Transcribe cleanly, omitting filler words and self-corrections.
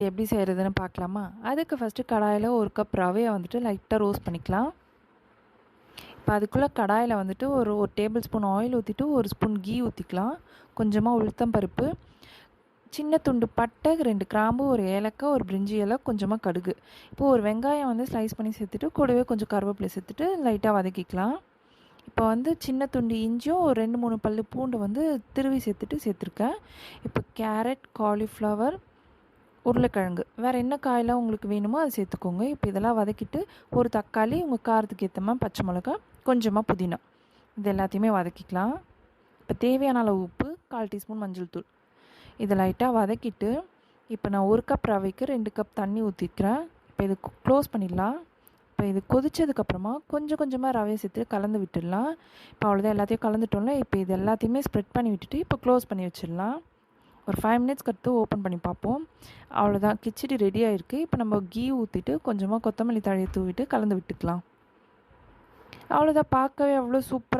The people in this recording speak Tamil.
எப்படி செய்கிறதுன்னு பார்க்கலாமா? அதுக்கு ஃபஸ்ட்டு கடாயில் ஒரு கப் ரவையை வந்துட்டு லைட்டாக ரோஸ்ட் பண்ணிக்கலாம். இப்போ அதுக்குள்ளே கடாயில் வந்துட்டு ஒரு ஒரு டேபிள் ஸ்பூன் ஆயில் ஊற்றிட்டு ஒரு ஸ்பூன் கீ ஊற்றிக்கலாம். கொஞ்சமாக உளுத்தம் பருப்பு, சின்ன துண்டு பட்டை, 2 கிராம்பு, ஒரு ஏலக்காய், ஒரு பிரிஞ்சி இலை, கொஞ்சமாக கடுகு. இப்போது ஒரு வெங்காயம் வந்து ஸ்லைஸ் பண்ணி சேர்த்துட்டு கூடவே கொஞ்சம் கருவேப்பிலை சேர்த்துட்டு லைட்டாக வதக்கிக்கலாம். இப்போ வந்து சின்ன துண்டு இஞ்சியும் ஒரு 2, 3 பல்லு பூண்டு வந்து திருவி சேர்த்துருக்கேன். இப்போ கேரட், காலிஃப்ளவர், உருளைக்கிழங்கு, வேறு என்ன காயெல்லாம் உங்களுக்கு வேணுமோ அதை சேர்த்துக்கோங்க. இப்போ இதெல்லாம் வதக்கிட்டு ஒரு தக்காளி, உங்கள் காரத்துக்கு ஏற்ற மாதிரி பச்சை மிளகா, கொஞ்சமாக புதினா, இது எல்லாத்தையுமே வதக்கிக்கலாம். இப்போ தேவையான அளவு உப்பு, 1/4 டீஸ்பூன் மஞ்சள் தூள், இதை லைட்டாக வதக்கிட்டு இப்போ நான் 1 கப் ரவைக்கு 2 கப் தண்ணி ஊற்றிக்கிறேன். இப்போ இது க்ளோஸ் பண்ணிடலாம். இப்போ இது கொதித்ததுக்கப்புறமா கொஞ்சம் கொஞ்சமாக ரவையை சேர்த்து கலந்து விட்டுடலாம். இப்போ அவ்வளோதான், எல்லாத்தையும் கலந்துட்டோம்ல. இப்போ இது எல்லாத்தையுமே ஸ்ப்ரெட் பண்ணி விட்டுட்டு இப்போ க்ளோஸ் பண்ணி வச்சிடலாம். ஒரு 5 மினிட்ஸ்க்கு அடுத்து ஓப்பன் பண்ணி பார்ப்போம். அவ்வளோதான், கிச்சடி ரெடி ஆகிருக்கு. இப்போ நம்ம கீ ஊற்றிட்டு கொஞ்சமாக கொத்தமல்லி தழையை தூவிட்டு கலந்து விட்டுக்கலாம். அவ்வளோதான், பார்க்கவே அவ்வளோ சூப்பராக